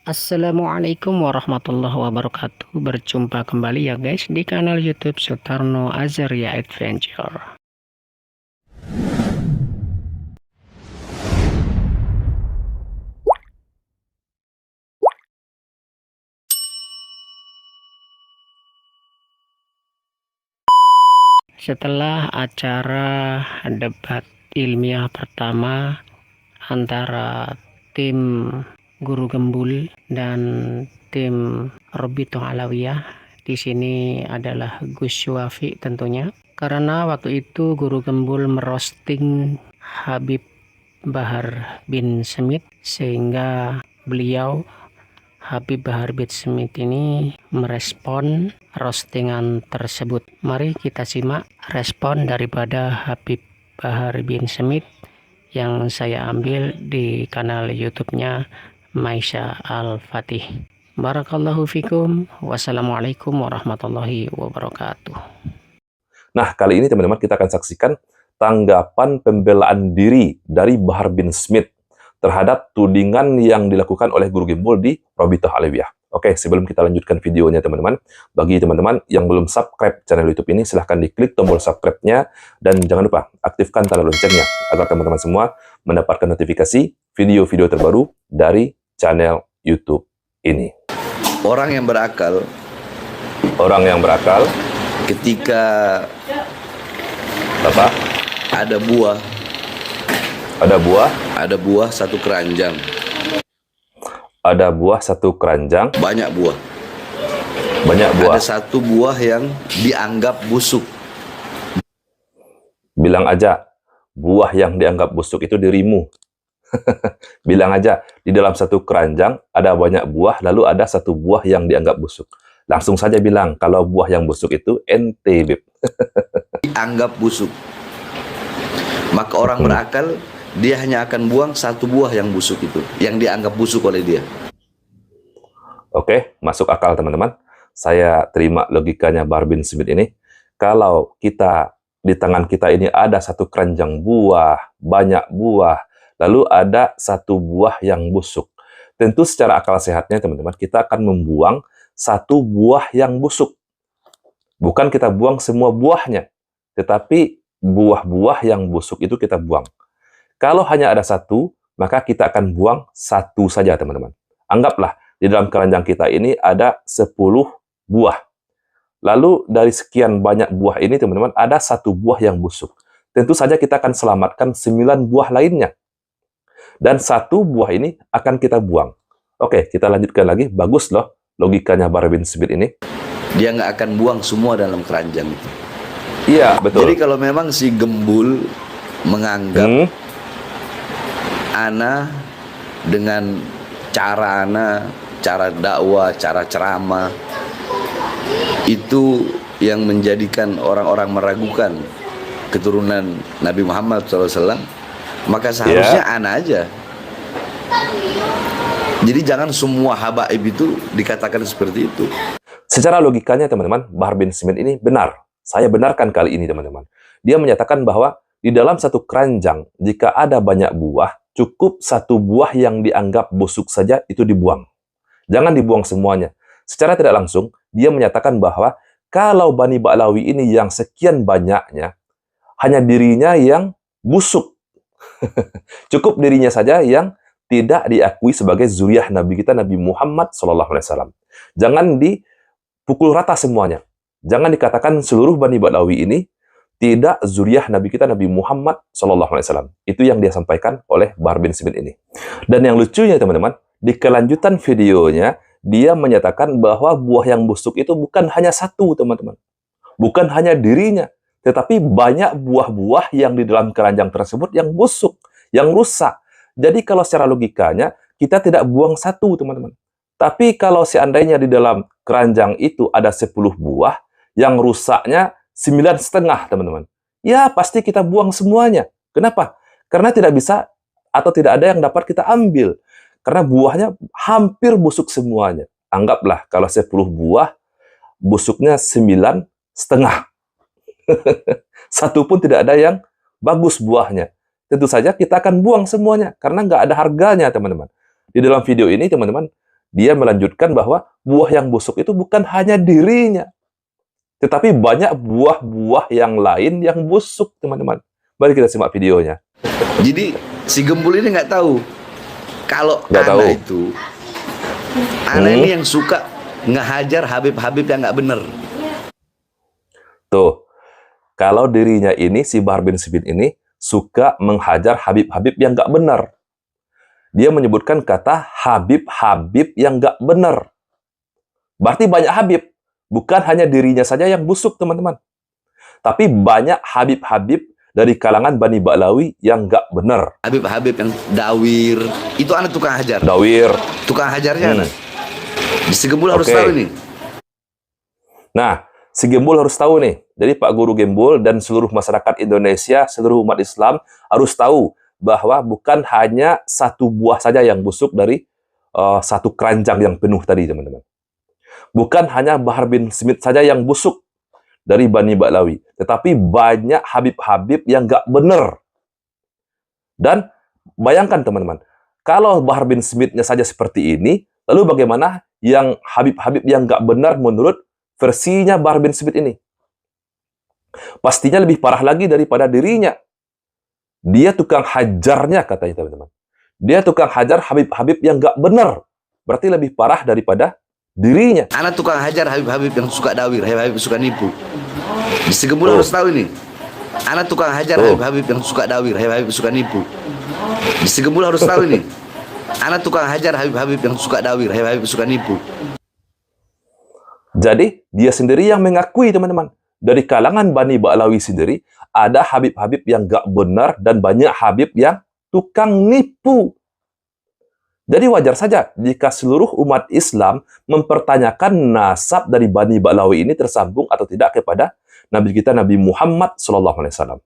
Assalamualaikum warahmatullahi wabarakatuh. Berjumpa kembali ya guys di kanal YouTube Sutarno Azaria Adventure. Setelah acara debat ilmiah pertama antara tim Guru Gembul dan tim Robito Alawiyah, di sini adalah Gus Syuafi tentunya. Karena waktu itu Guru Gembul merosting Habib Bahar bin Smith, sehingga beliau Habib Bahar bin Smith ini merespon roastingan tersebut. Mari kita simak respon daripada Habib Bahar bin Smith yang saya ambil di kanal YouTube-nya Maisha Al-Fatih. Barakallahu fikum. Wassalamualaikum warahmatullahi wabarakatuh. Nah, kali ini teman-teman kita akan saksikan tanggapan pembelaan diri dari Bahar bin Smith terhadap tudingan yang dilakukan oleh Guru Gembul di Robitoh Alawiyah. Oke, sebelum kita lanjutkan videonya teman-teman, bagi teman-teman yang belum subscribe channel YouTube ini, silahkan diklik tombol subscribe-nya dan jangan lupa aktifkan tanda loncengnya agar teman-teman semua mendapatkan notifikasi video-video terbaru dari channel YouTube ini. Orang yang berakal ketika apa? Ada buah satu keranjang. Ada buah satu keranjang. Banyak buah. Ada satu buah yang dianggap busuk. Bilang aja, buah yang dianggap busuk itu dirimu. Bilang aja, di dalam satu keranjang ada banyak buah, lalu ada satu buah yang dianggap busuk. Langsung saja bilang, kalau buah yang busuk itu ente, Beb. Dianggap busuk. Maka orang berakal, dia hanya akan buang satu buah yang busuk itu, yang dianggap busuk oleh dia. Oke, masuk akal teman-teman. Saya terima logikanya Bahar bin Smith ini. Kalau di tangan kita ini ada satu keranjang buah, banyak buah, lalu ada satu buah yang busuk. Tentu secara akal sehatnya teman-teman, kita akan membuang satu buah yang busuk. Bukan kita buang semua buahnya, tetapi buah-buah yang busuk itu kita buang. Kalau hanya ada satu, maka kita akan buang satu saja, teman-teman. Anggaplah, di dalam keranjang kita ini ada 10 buah. Lalu, dari sekian banyak buah ini, teman-teman, ada satu buah yang busuk. Tentu saja kita akan selamatkan 9 buah lainnya. Dan satu buah ini akan kita buang. Oke, kita lanjutkan lagi. Bagus loh logikanya Bahar bin Smith ini. Dia nggak akan buang semua dalam keranjang itu. Iya, betul. Jadi kalau memang si Gembul menganggap ana dengan cara dakwah, cara ceramah itu yang menjadikan orang-orang meragukan keturunan Nabi Muhammad SAW, maka seharusnya ana aja. Jadi jangan semua habaib itu dikatakan seperti itu. Secara logikanya teman-teman, Bahar bin Smith ini benar. Saya benarkan kali ini teman-teman. Dia menyatakan bahwa di dalam satu keranjang, jika ada banyak buah, cukup satu buah yang dianggap busuk saja itu dibuang. Jangan dibuang semuanya. Secara tidak langsung, dia menyatakan bahwa kalau Bani Ba'lawi ini yang sekian banyaknya, hanya dirinya yang busuk. Cukup dirinya saja yang tidak diakui sebagai zuriyah Nabi kita, Nabi Muhammad SAW. Jangan dipukul rata semuanya. Jangan dikatakan seluruh Bani Ba'lawi ini tidak zuriyah Nabi kita, Nabi Muhammad SAW. Itu yang dia sampaikan oleh Bahar bin Smith ini. Dan yang lucunya teman-teman, di kelanjutan videonya, dia menyatakan bahwa buah yang busuk itu bukan hanya satu teman-teman. Bukan hanya dirinya, tetapi banyak buah-buah yang di dalam keranjang tersebut yang busuk, yang rusak. Jadi kalau secara logikanya, kita tidak buang satu teman-teman. Tapi kalau seandainya di dalam keranjang itu ada 10 buah, yang rusaknya 9,5 teman-teman. Ya pasti kita buang semuanya. Kenapa? Karena tidak bisa atau tidak ada yang dapat kita ambil. Karena buahnya hampir busuk semuanya. Anggaplah kalau 10 buah, busuknya 9,5. Satu pun tidak ada yang bagus buahnya. Tentu saja kita akan buang semuanya. Karena nggak ada harganya teman-teman. Di dalam video ini teman-teman, dia melanjutkan bahwa buah yang busuk itu bukan hanya dirinya, tetapi banyak buah-buah yang lain yang busuk, teman-teman. Mari kita simak videonya. Jadi si Gembul ini nggak tahu kalau Nggak tahu. Ana ini yang suka ngehajar Habib-Habib yang nggak bener. Tuh, kalau dirinya ini, si Bahar bin Smith ini, suka menghajar Habib-Habib yang nggak benar. Dia menyebutkan kata Habib-Habib yang nggak benar. Berarti banyak Habib. Bukan hanya dirinya saja yang busuk, teman-teman. Tapi banyak Habib-Habib dari kalangan Bani Ba'lawi yang nggak benar. Habib-Habib yang dawir, itu anak tukang hajar. Dawir. Tukang hajarnya anak. Si Gembul harus tahu ini. Nah, si Gembul harus tahu nih. Jadi Pak Guru Gembul dan seluruh masyarakat Indonesia, seluruh umat Islam harus tahu bahwa bukan hanya satu buah saja yang busuk dari satu keranjang yang penuh tadi, teman-teman. Bukan hanya Bahar bin Smith saja yang busuk dari Bani Ba'lawi, tetapi banyak Habib-Habib yang nggak benar. Dan bayangkan, teman-teman, kalau Bahar bin Smith-nya saja seperti ini, lalu bagaimana yang Habib-Habib yang nggak benar menurut versinya Bahar bin Smith ini? Pastinya lebih parah lagi daripada dirinya. Dia tukang hajarnya, katanya, teman-teman. Dia tukang hajar Habib-Habib yang nggak benar. Berarti lebih parah daripada dirinya. Anak tukang hajar Habib-Habib yang suka dawir, Habib-Habib suka nipu. Si Gembul harus tahu ini. Anak tukang hajar Habib-Habib yang suka dawir, Habib-Habib suka nipu. Si Gembul harus tahu ini. Anak tukang hajar Habib-Habib yang suka dawir, Habib-Habib suka nipu. Jadi, dia sendiri yang mengakui, teman-teman. Dari kalangan Bani Ba'lawi sendiri, ada Habib-Habib yang gak benar dan banyak Habib yang tukang nipu. Jadi wajar saja jika seluruh umat Islam mempertanyakan nasab dari Bani Ba'lawi ini tersambung atau tidak kepada Nabi kita Nabi Muhammad SAW.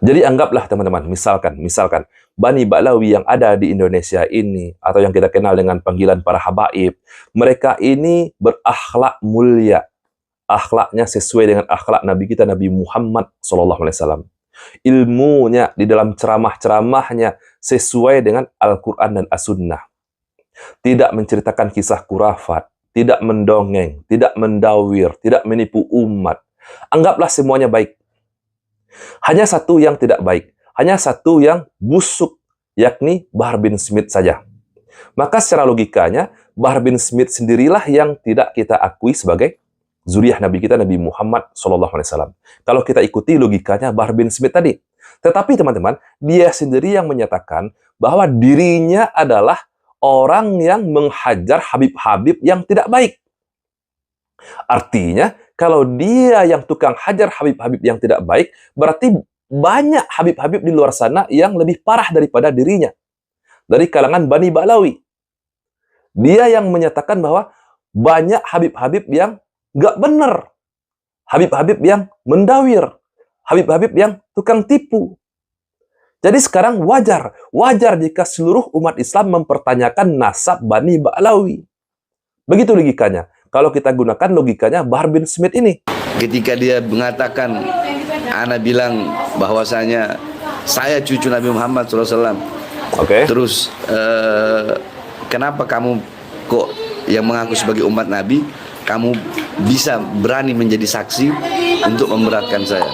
Jadi anggaplah, teman-teman, misalkan Bani Ba'lawi yang ada di Indonesia ini, atau yang kita kenal dengan panggilan para habaib, mereka ini berakhlak mulia. Akhlaknya sesuai dengan akhlak Nabi kita Nabi Muhammad SAW. Ilmunya di dalam ceramah-ceramahnya sesuai dengan Al-Quran dan As-Sunnah. Tidak menceritakan kisah kurafat, tidak mendongeng, tidak mendawir, tidak menipu umat. Anggaplah semuanya baik. Hanya satu yang tidak baik, hanya satu yang busuk, yakni Bahar bin Smith saja. Maka secara logikanya, Bahar bin Smith sendirilah yang tidak kita akui sebagai zuriyah Nabi kita Nabi Muhammad SAW. Kalau kita ikuti logikanya Bahar bin Smith tadi. Tetapi, teman-teman, dia sendiri yang menyatakan bahwa dirinya adalah orang yang menghajar Habib-Habib yang tidak baik. Artinya, kalau dia yang tukang hajar Habib-Habib yang tidak baik, berarti banyak Habib-Habib di luar sana yang lebih parah daripada dirinya. Dari kalangan Bani Ba'lawi. Dia yang menyatakan bahwa banyak Habib-Habib yang nggak benar. Habib-Habib yang mendawir. Habib-Habib yang tukang tipu. Jadi sekarang wajar jika seluruh umat Islam mempertanyakan nasab Bani Ba'lawi. Begitu logikanya. Kalau kita gunakan logikanya Bahar bin Smith ini. Ketika dia mengatakan, ana bilang bahwasanya saya cucu Nabi Muhammad SAW. Oke. Terus kenapa kamu kok yang mengaku sebagai umat Nabi, kamu bisa berani menjadi saksi untuk memberatkan saya?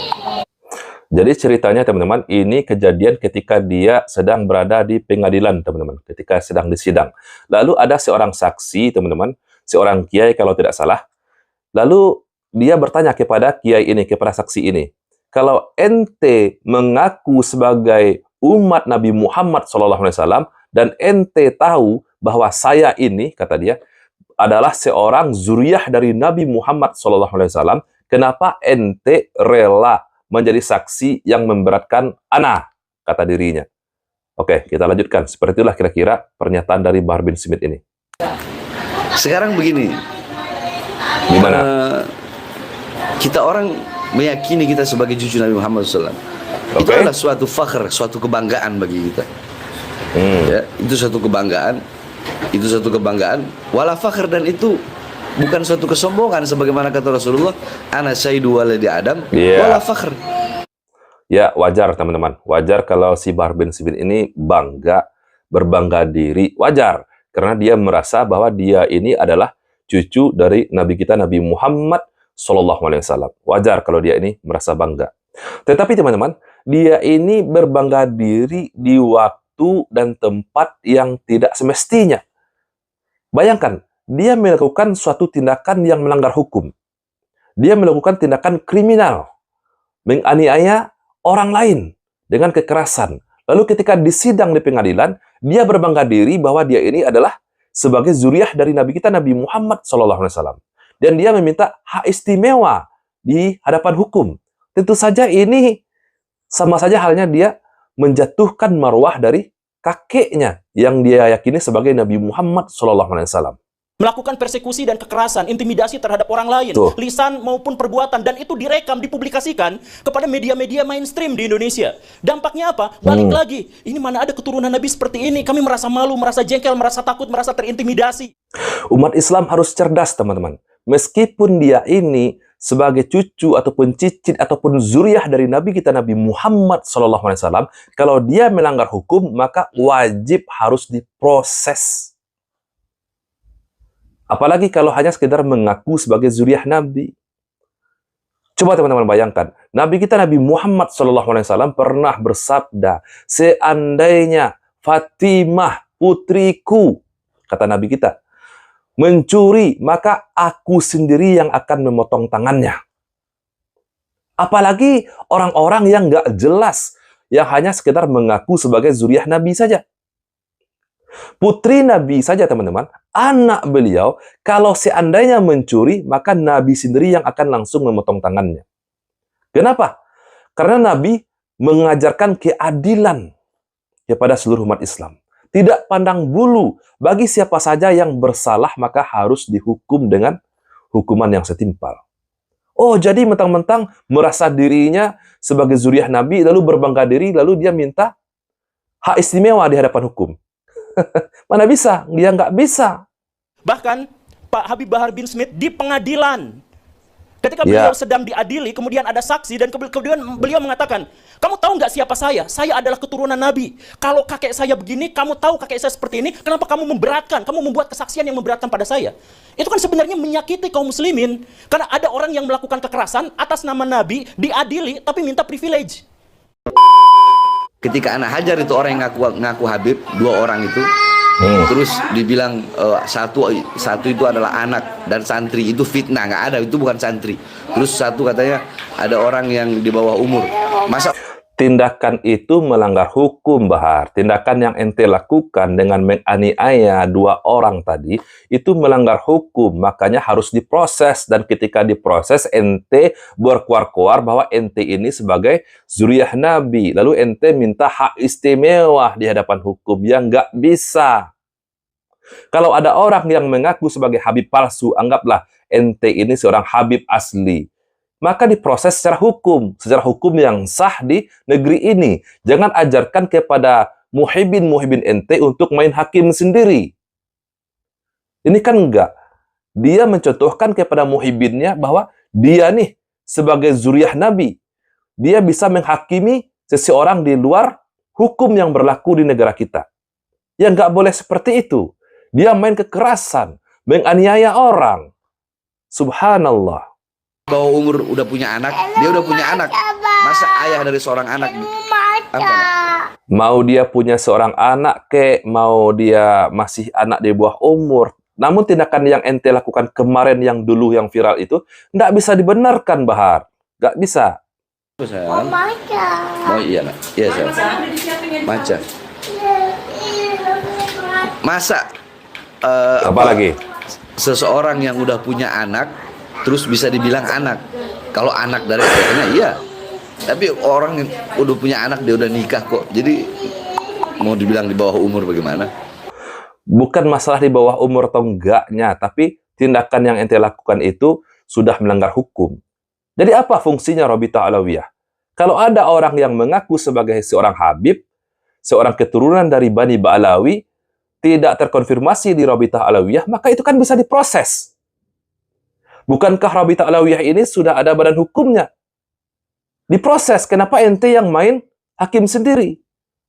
Jadi ceritanya, teman-teman, ini kejadian ketika dia sedang berada di pengadilan, teman-teman. Ketika sedang disidang. Lalu ada seorang saksi, teman-teman. Seorang kiai kalau tidak salah. Lalu dia bertanya kepada kiai ini, kepada saksi ini. Kalau ente mengaku sebagai umat Nabi Muhammad SAW, dan ente tahu bahwa saya ini, kata dia, adalah seorang zuriyah dari Nabi Muhammad SAW, kenapa ente rela menjadi saksi yang memberatkan ana, kata dirinya. Oke, kita lanjutkan. Seperti itulah kira-kira pernyataan dari Bahar bin Smith ini. Sekarang begini. Gimana? Kita orang meyakini kita sebagai cucu Nabi Muhammad SAW. Itu adalah suatu fakhr, suatu kebanggaan bagi kita. Ya, itu suatu kebanggaan. Itu suatu kebanggaan. Wala fakhr, dan itu bukan suatu kesombongan sebagaimana kata Rasulullah, ana sayyidu waladi Adam wala fakhr. Ya, wajar, teman-teman. Wajar kalau si Bahar bin Smith ini berbangga diri. Wajar. karena dia merasa bahwa dia ini adalah cucu dari Nabi kita Nabi Muhammad SAW. Wajar kalau dia ini merasa bangga. Tetapi teman-teman, dia ini berbangga diri di waktu dan tempat yang tidak semestinya. Bayangkan, dia melakukan suatu tindakan yang melanggar hukum. Dia melakukan tindakan kriminal, menganiaya orang lain dengan kekerasan. Lalu ketika disidang di pengadilan, dia berbangga diri bahwa dia ini adalah sebagai zuriah dari Nabi kita Nabi Muhammad SAW. Dan dia meminta hak istimewa di hadapan hukum. Tentu saja ini sama saja halnya dia menjatuhkan marwah dari kakeknya yang dia yakini sebagai Nabi Muhammad SAW. Melakukan persekusi dan kekerasan, intimidasi terhadap orang lain, lisan maupun perbuatan, dan itu direkam, dipublikasikan kepada media-media mainstream di Indonesia. Dampaknya apa? Balik lagi, ini mana ada keturunan Nabi seperti ini? Kami merasa malu, merasa jengkel, merasa takut, merasa terintimidasi. Umat Islam harus cerdas, teman-teman. Meskipun dia ini sebagai cucu ataupun cicit ataupun zuriah dari Nabi kita Nabi Muhammad SAW, kalau dia melanggar hukum, maka wajib harus diproses. Apalagi kalau hanya sekedar mengaku sebagai zuriah Nabi. Coba teman-teman bayangkan, Nabi kita Nabi Muhammad SAW pernah bersabda, seandainya Fatimah putriku, kata Nabi kita, mencuri, maka aku sendiri yang akan memotong tangannya. Apalagi orang-orang yang nggak jelas, yang hanya sekedar mengaku sebagai zuriah Nabi saja. Putri Nabi saja teman-teman, anak beliau, kalau seandainya mencuri, maka Nabi sendiri yang akan langsung memotong tangannya. Kenapa? Karena Nabi mengajarkan keadilan kepada seluruh umat Islam. Tidak pandang bulu, bagi siapa saja yang bersalah, maka harus dihukum dengan hukuman yang setimpal. Oh, jadi mentang-mentang merasa dirinya sebagai zuriah Nabi, lalu berbangga diri, lalu dia minta hak istimewa di hadapan hukum. Mana bisa? Dia nggak bisa. Bahkan Pak Habib Bahar bin Smith di pengadilan, ketika beliau sedang diadili, kemudian ada saksi, dan kemudian beliau mengatakan, kamu tahu nggak siapa saya? Saya adalah keturunan Nabi. Kalau kakek saya begini, kamu tahu kakek saya seperti ini, kenapa kamu memberatkan? Kamu membuat kesaksian yang memberatkan pada saya. Itu kan sebenarnya menyakiti kaum muslimin. Karena ada orang yang melakukan kekerasan atas nama Nabi, diadili, tapi minta privilege. Ketika anak Hajar itu orang yang ngaku Habib, 2 orang itu, terus dibilang satu itu adalah anak dan santri, itu fitnah, nggak ada, itu bukan santri. Terus satu katanya ada orang yang di bawah umur. Masa tindakan itu melanggar hukum, Bahar. Tindakan yang ente lakukan dengan menganiaya 2 orang tadi, itu melanggar hukum. Makanya harus diproses. Dan ketika diproses, ente berkuar-kuar bahwa ente ini sebagai zuriah Nabi. Lalu ente minta hak istimewa di hadapan hukum. Yang nggak bisa. Kalau ada orang yang mengaku sebagai Habib palsu, anggaplah ente ini seorang Habib asli. Maka diproses secara hukum yang sah di negeri ini. Jangan ajarkan kepada muhibin ente untuk main hakim sendiri. Ini kan enggak. Dia mencontohkan kepada muhibinnya bahwa dia nih sebagai zuriah Nabi, dia bisa menghakimi seseorang di luar hukum yang berlaku di negara kita. Ya nggak boleh seperti itu. Dia main kekerasan, menganiaya orang. Subhanallah. bawah umur udah punya anak, dia udah punya anak. Masa ayah dari seorang anak apa? Mau dia punya seorang anak mau dia masih anak di bawah umur. Namun tindakan yang ente lakukan kemarin yang dulu yang viral itu nggak bisa dibenarkan, Bahar. Nggak bisa. Oh iya nak, iya sayang. Maca. Masa apa lagi? Seseorang yang udah punya anak terus bisa dibilang anak. Kalau anak dari ayahnya iya. Tapi orang yang udah punya anak, dia udah nikah kok. Jadi mau dibilang di bawah umur bagaimana? Bukan masalah di bawah umur atau enggaknya, tapi tindakan yang ente lakukan itu sudah melanggar hukum. Jadi apa fungsinya Rabithah Alawiyah? Kalau ada orang yang mengaku sebagai seorang Habib, seorang keturunan dari Bani Ba'alawi, tidak terkonfirmasi di Rabithah Alawiyah, maka itu kan bisa diproses. Bukankah Rabithah Alawiyah ini sudah ada badan hukumnya? Diproses, kenapa ente yang main hakim sendiri?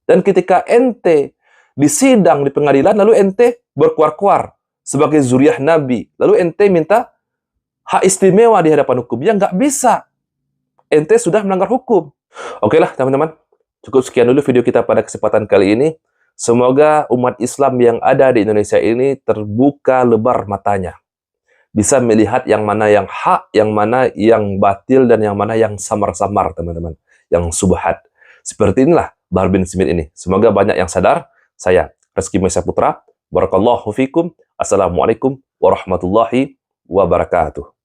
Dan ketika ente disidang di pengadilan, lalu ente berkuar-kuar sebagai zuriat Nabi, lalu ente minta hak istimewa di hadapan hukum. Ya nggak bisa. Ente sudah melanggar hukum. Oke lah teman-teman, cukup sekian dulu video kita pada kesempatan kali ini. Semoga umat Islam yang ada di Indonesia ini terbuka lebar matanya. Bisa melihat yang mana yang hak, yang mana yang batil, dan yang mana yang samar-samar teman-teman. Yang subhat. Seperti inilah Bahar bin Smith ini. Semoga banyak yang sadar. Saya, Reski Mesa Putra. Barakallahu fikum. Assalamualaikum warahmatullahi wabarakatuh.